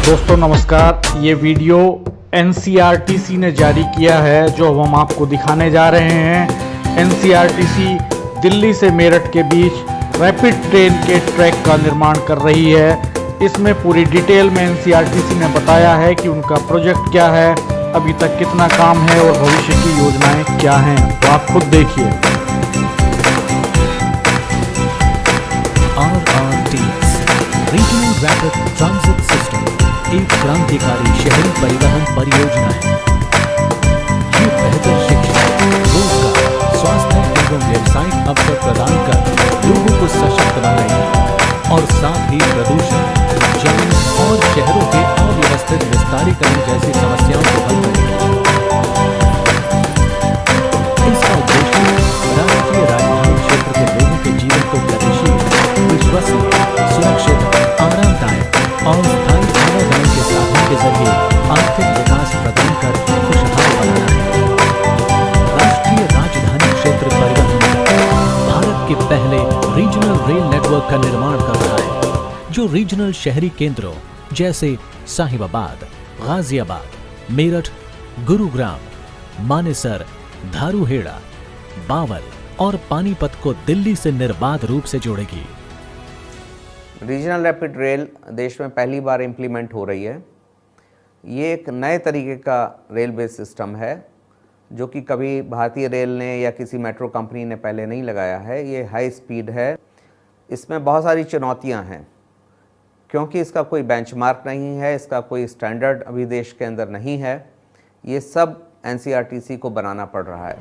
दोस्तों नमस्कार। ये वीडियो एनसीईआरटी ने जारी किया है जो हम आपको दिखाने जा रहे हैं। एनसीईआरटी दिल्ली से मेरठ के बीच रैपिड ट्रेन के ट्रैक का निर्माण कर रही है। इसमें पूरी डिटेल में एनसीईआरटी ने बताया है कि उनका प्रोजेक्ट क्या है, अभी तक कितना काम है और भविष्य की योजनाएं क्या हैं। तो आप खुद देखिए। RRTS regional rapid transit system एक क्रांतिकारी शहरी परिवहन परियोजना है। ये बेहतर शिक्षा, रोजगार, स्वास्थ्य एवं व्यावसायिक अवसर प्रदान कर लोगों को सशक्त बनाएगी और साथ ही प्रदूषण, जाम और शहरों के अव्यवस्थित विस्तारीकरण जैसी समस्याओं को हल करेगी। इसका उद्देश्य राष्ट्रीय राजधानी क्षेत्र के लोगों के जीवन को गतिशील, विश्वसनीय, सुरक्षित, आरामदायक और स्थायी आवागमन के साधन के जरिए आर्थिक विकास प्रदान कर खुशहाल बनाना है। राष्ट्रीय राजधानी क्षेत्र परिवहन भारत के पहले रीजनल रेल नेटवर्क का निर्माण कर रहा है, जो रीजनल शहरी केंद्रों जैसे साहिबाबाद, गाजियाबाद, मेरठ, गुरुग्राम, मानेसर, धारूहेड़ा, बावल और पानीपत को दिल्ली से निर्बाध रूप से जोड़ेगी। रीजनल रैपिड रेल देश में पहली बार इम्प्लीमेंट हो रही है। ये एक नए तरीके का रेलवे सिस्टम है जो कि कभी भारतीय रेल ने या किसी मेट्रो कंपनी ने पहले नहीं लगाया है। ये हाई स्पीड है। इसमें बहुत सारी चुनौतियां हैं क्योंकि इसका कोई बेंचमार्क नहीं है, इसका कोई स्टैंडर्ड अभी देश के अंदर नहीं है। ये सब एनसीईआरटी को बनाना पड़ रहा है।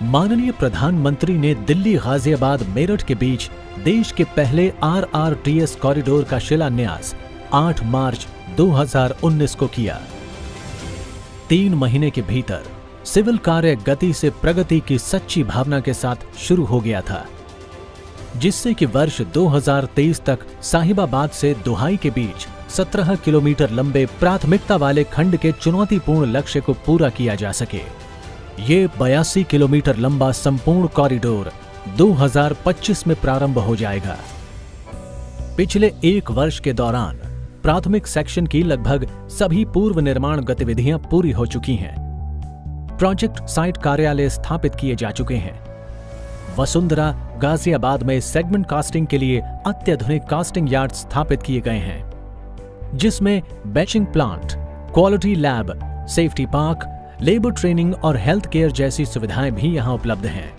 माननीय प्रधानमंत्री ने दिल्ली गाजियाबाद मेरठ के बीच देश के पहले RRTS कॉरिडोर का शिलान्यास 8 मार्च 2019 को किया। 3 महीने के भीतर सिविल कार्य गति से प्रगति की सच्ची भावना के साथ शुरू हो गया था, जिससे कि वर्ष 2023 तक साहिबाबाद से दुहाई के बीच 17 किलोमीटर लंबे प्राथमिकता वाले खंड के चुनौतीपूर्ण लक्ष्य को पूरा किया जा सके। ये 82 किलोमीटर लंबा संपूर्ण कॉरिडोर 2025 में प्रारंभ हो जाएगा। पिछले 1 वर्ष के दौरान प्राथमिक सेक्शन की लगभग सभी पूर्व निर्माण गतिविधियां पूरी हो चुकी हैं। प्रोजेक्ट साइट कार्यालय स्थापित किए जा चुके हैं। वसुंधरा गाजियाबाद में सेगमेंट कास्टिंग के लिए अत्याधुनिक कास्टिंग यार्ड स्थापित किए गए हैं, जिसमें batching plant, quality lab, safety park, labour training और हेल्थ केयर जैसी सुविधाएं भी यहां उपलब्ध हैं।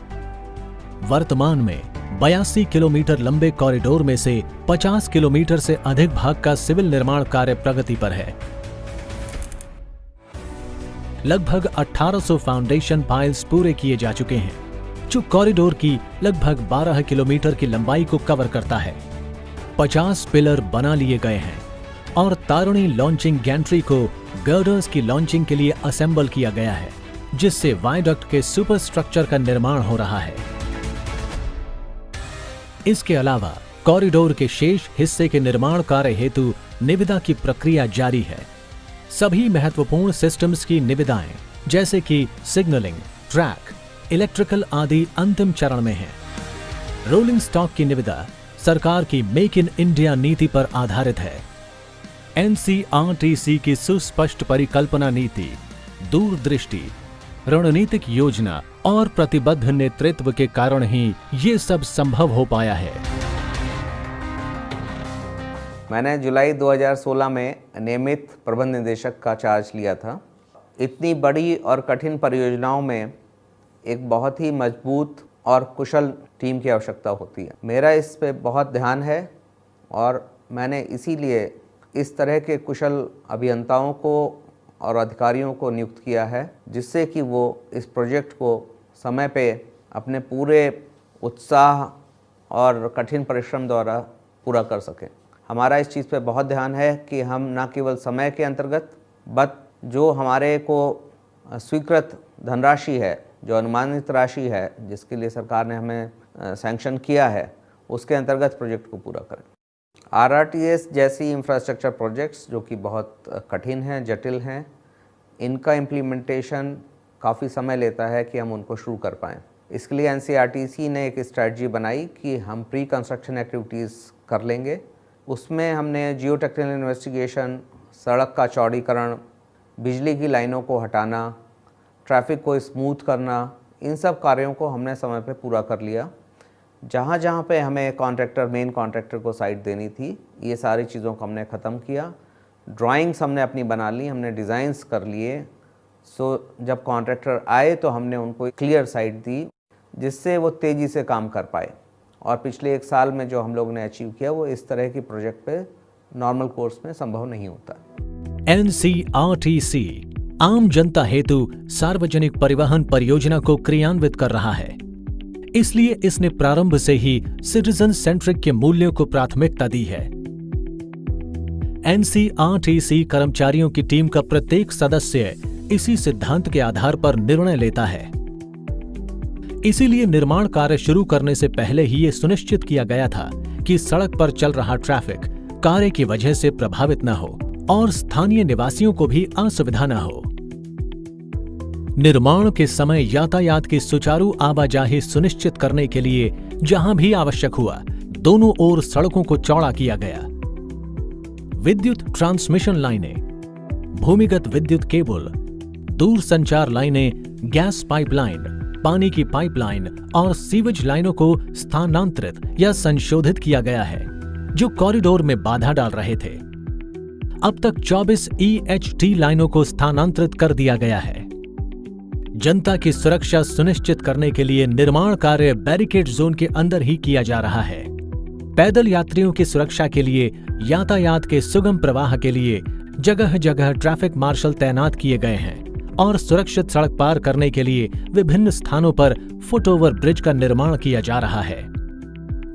वर्तमान में 82 किलोमीटर लंबे कॉरिडोर में से 50 किलोमीटर से अधिक भाग का सिविल निर्माण कार्य प्रगति पर है। लगभग 1800 फाउंडेशन पाइल्स पूरे किए जा चुके हैं, जो कॉरिडोर की लगभग 12 किलोमीटर की लंबाई को कवर करता है। 50 पिलर बना लिए गए हैं और तारुणी लॉन्चिंग गैंट्री को गर्डर्स की लॉन्चिंग के लिए असेंबल किया गया है, जिससे वायडक्ट के सुपर स्ट्रक्चर का निर्माण हो रहा है। इसके अलावा कॉरिडोर के शेष हिस्से के निर्माण कार्य हेतु निविदा की प्रक्रिया जारी है। सभी महत्वपूर्ण सिस्टम्स की निविदाएं जैसे कि सिग्नलिंग, ट्रैक, इलेक्ट्रिकल आदि अंतिम चरण में हैं। रोलिंग स्टॉक की निविदा सरकार की मेक इन इंडिया नीति पर आधारित है। एनसीईआरटी की सुस्पष्ट परिकल्पना नीति, दूरदृष्टि, रणनीतिक योजना और प्रतिबद्ध नेतृत्व के कारण ही ये सब संभव हो पाया है। मैंने जुलाई 2016 में नियमित प्रबंध निदेशक का चार्ज लिया था। इतनी बड़ी और कठिन परियोजनाओं में एक बहुत ही मजबूत और कुशल टीम की आवश्यकता होती है। मेरा इस पे बहुत ध्यान है और मैंने इसीलिए इस तरह के कुशल अभियंताओं को और अधिकारियों को नियुक्त किया है, जिससे कि वो इस प्रोजेक्ट को समय पे अपने पूरे उत्साह और कठिन परिश्रम द्वारा पूरा कर सकें। हमारा इस चीज़ पे बहुत ध्यान है कि हम न केवल समय के अंतर्गत बट जो हमारे को स्वीकृत धनराशि है, जो अनुमानित राशि है जिसके लिए सरकार ने हमें सैंक्शन किया है, उसके अंतर्गत प्रोजेक्ट को पूरा करें। RRTS जैसी इंफ्रास्ट्रक्चर प्रोजेक्ट्स जो कि बहुत कठिन हैं, जटिल हैं, इनका इम्प्लीमेंटेशन काफ़ी समय लेता है कि हम उनको शुरू कर पाएँ। इसके लिए एनसीईआरटी ने एक स्ट्रैटेजी बनाई कि हम प्री कंस्ट्रक्शन एक्टिविटीज़ कर लेंगे उसमें हमने जियो टेक्निकल इन्वेस्टिगेशन, सड़क का चौड़ीकरण, बिजली की लाइनों को हटाना, ट्रैफिक को स्मूथ करना, इन सब कार्यों को हमने समय पे पूरा कर लिया। जहाँ जहाँ पे हमें मेन कॉन्ट्रैक्टर को साइट देनी थी, ये सारी चीज़ों को हमने ख़त्म किया। ड्राइंग्स हमने अपनी बना ली, हमने डिज़ाइंस कर लिए। सो जब कॉन्ट्रैक्टर आए तो हमने उनको क्लियर साइट दी, जिससे वो तेज़ी से काम कर पाए। और पिछले 1 साल में जो हम लोग ने अचीव किया, वो इस तरह की प्रोजेक्ट पे नॉर्मल कोर्स में संभव नहीं होता। NCRTC आम जनता हेतु सार्वजनिक परिवहन परियोजना को क्रियान्वित कर रहा है, इसलिए इसने प्रारंभ से ही सिटीजन सेंट्रिक के मूल्यों को प्राथमिकता दी है। NCRTC कर्मचारियों की टीम का प्रत्येक सदस्य इसी सिद्धांत के आधार पर निर्णय लेता है। इसीलिए निर्माण कार्य शुरू करने से पहले ही ये सुनिश्चित किया गया था कि सड़क पर चल रहा ट्रैफिक कार्य की वजह से प्रभावित न हो और स्थानीय निवासियों को भी असुविधा न हो। निर्माण के समय यातायात की सुचारू आवाजाही सुनिश्चित करने के लिए जहां भी आवश्यक हुआ, दोनों ओर सड़कों को चौड़ा किया गया। विद्युत ट्रांसमिशन लाइनें, भूमिगत विद्युत केबल, दूरसंचार लाइनें, गैस पाइपलाइन, पानी की पाइपलाइन और सीवेज लाइनों को स्थानांतरित या संशोधित किया गया है, जो कॉरिडोर में बाधा डाल रहे थे। अब तक 24 EHT लाइनों को स्थानांतरित कर दिया गया है। जनता की सुरक्षा सुनिश्चित करने के लिए निर्माण कार्य बैरिकेड जोन के अंदर ही किया जा रहा है। पैदल यात्रियों की सुरक्षा के लिए, यातायात के सुगम प्रवाह के लिए जगह जगह ट्रैफिक मार्शल तैनात किए गए हैं और सुरक्षित सड़क पार करने के लिए विभिन्न स्थानों पर फुटओवर ब्रिज का निर्माण किया जा रहा है।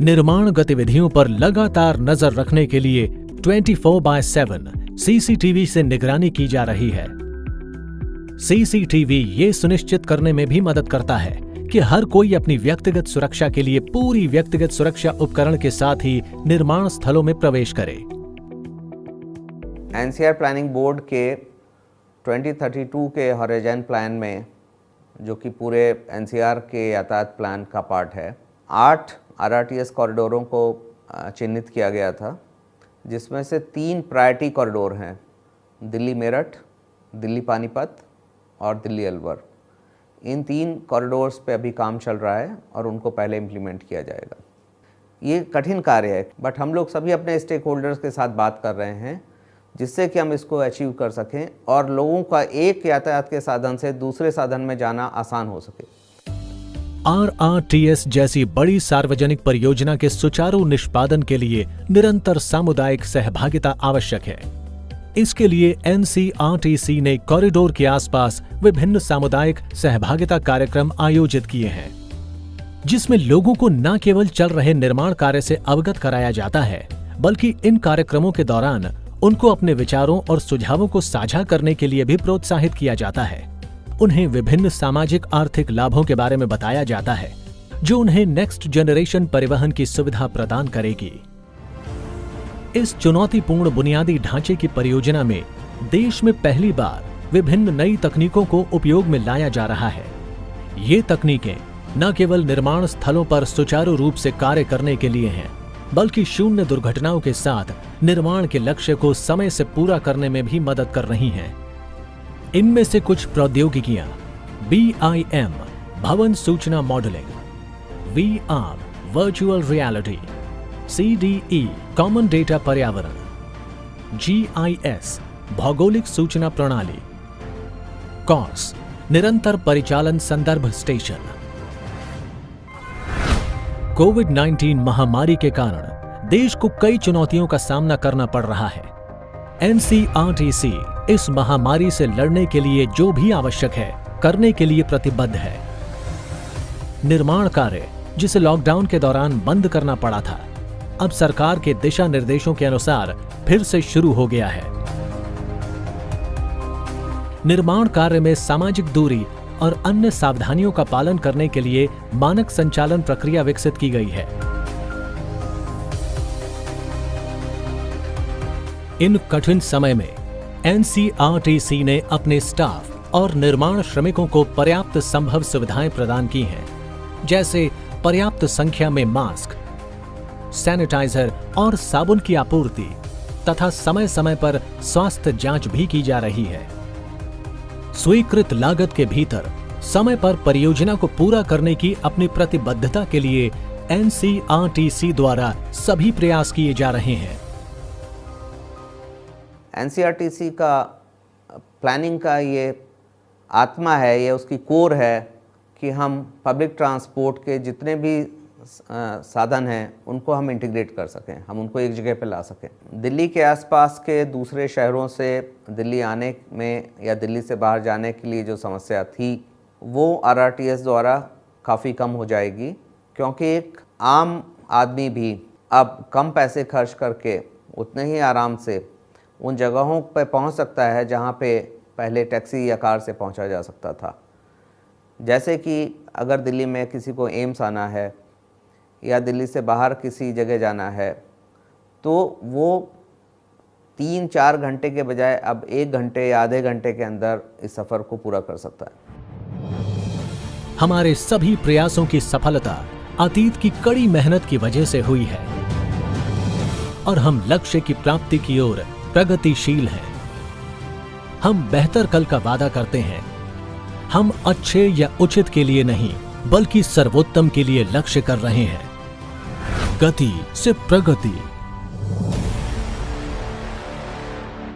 निर्माण गतिविधियों पर लगातार नजर रखने के लिए 24/7 CCTV से निगरानी की जा रही है। CCTV ये सुनिश्चित करने में भी मदद करता है कि हर कोई अपनी व्यक्तिगत सुरक्षा के लिए पूरी व्यक्तिगत सुरक्षा उपकरण के साथ ही निर्माण स्थलों में प्रवेश करे। NCR प्लानिंग बोर्ड के 2032 के हॉरिजॉन प्लान में, जो कि पूरे NCR के यातायात प्लान का पार्ट है, 8 RRTS कॉरिडोरों को चिन्हित किया गया था, जिसमें से 3 प्रायोरिटी कॉरिडोर हैं, दिल्ली मेरठ, दिल्ली पानीपत और दिल्ली अलवर। इन 3 कॉरिडोर्स पे अभी काम चल रहा है और उनको पहले इम्प्लीमेंट किया जाएगा। ये कठिन कार्य है, बट हम लोग सभी अपने स्टेक होल्डर्स के साथ बात कर रहे हैं, जिससे कि हम इसको अचीव कर सकें और लोगों का एक यातायात के साधन से दूसरे साधन में जाना आसान हो सके। RRTS जैसी बड़ी सार्वजनिक परियोजना के सुचारू निष्पादन के लिए निरंतर सामुदायिक सहभागिता आवश्यक है। इसके लिए NCRTC ने कॉरिडोर के आसपास विभिन्न सामुदायिक सहभागिता कार्यक्रम आयोजित किए हैं, जिसमें लोगों को न केवल चल रहे निर्माण कार्य से अवगत कराया जाता है, बल्कि इन कार्यक्रमों के दौरान उनको अपने विचारों और सुझावों को साझा करने के लिए भी प्रोत्साहित किया जाता है। उन्हें विभिन्न सामाजिक आर्थिक लाभों के बारे में बताया जाता है, जो उन्हें नेक्स्ट जनरेशन परिवहन की सुविधा प्रदान करेगी। इस चुनौतीपूर्ण बुनियादी ढांचे की परियोजना में देश में पहली बार विभिन्न नई तकनीकों को उपयोग में लाया जा रहा है। ये तकनीकें न केवल निर्माण स्थलों पर सुचारू रूप से कार्य करने के लिए हैं, बल्कि शून्य दुर्घटनाओं के साथ निर्माण के लक्ष्य को समय से पूरा करने में भी मदद कर रही हैं। इनमें से कुछ प्रौद्योगिकियां BIM भवन सूचना modelling, VR virtual reality, CDE common data पर्यावरण, GIS भौगोलिक सूचना प्रणाली, CORS निरंतर परिचालन संदर्भ स्टेशन। कोविड-19 महामारी के कारण देश को कई चुनौतियों का सामना करना पड़ रहा है। NCRTC इस महामारी से लड़ने के लिए जो भी आवश्यक है करने के लिए प्रतिबद्ध है। निर्माण कार्य, जिसे लॉकडाउन के दौरान बंद करना पड़ा था, अब सरकार के दिशा निर्देशों के अनुसार फिर से शुरू हो गया है। निर्माण कार्य में सामाजिक दूरी और अन्य सावधानियों का पालन करने के लिए मानक संचालन प्रक्रिया विकसित की गई है। इन कठिन समय में NCRTC ने अपने स्टाफ और निर्माण श्रमिकों को पर्याप्त संभव सुविधाएं प्रदान की हैं, जैसे पर्याप्त संख्या में मास्क, सैनिटाइजर और साबुन की आपूर्ति तथा समय समय पर स्वास्थ्य जांच भी की जा रही है। स्वीकृत लागत के भीतर समय पर परियोजना को पूरा करने की अपनी प्रतिबद्धता के लिए एनसीईआरटी द्वारा सभी प्रयास किए जा रहे हैं। एनसीईआरटी का प्लानिंग का ये आत्मा है, ये उसकी कोर है कि हम पब्लिक ट्रांसपोर्ट के जितने भी साधन हैं उनको हम इंटीग्रेट कर सकें, हम उनको एक जगह पे ला सकें। दिल्ली के आसपास के दूसरे शहरों से दिल्ली आने में या दिल्ली से बाहर जाने के लिए जो समस्या थी वो आरआरटीएस द्वारा काफ़ी कम हो जाएगी, क्योंकि एक आम आदमी भी अब कम पैसे खर्च करके उतने ही आराम से उन जगहों पर पहुंच सकता है जहां पे पहले टैक्सी या कार से पहुंचा जा सकता था। जैसे कि अगर दिल्ली में किसी को एम्स आना है या दिल्ली से बाहर किसी जगह जाना है तो वो 3-4 घंटे के बजाय अब 1 घंटे या आधे घंटे के अंदर इस सफ़र को पूरा कर सकता है। हमारे सभी प्रयासों की सफलता अतीत की कड़ी मेहनत की वजह से हुई है और हम लक्ष्य की प्राप्ति की ओर प्रगतिशील हैं। हम बेहतर कल का वादा करते हैं। हम अच्छे या उचित के लिए नहीं बल्कि सर्वोत्तम के लिए लक्ष्य कर रहे हैं। गति से प्रगति।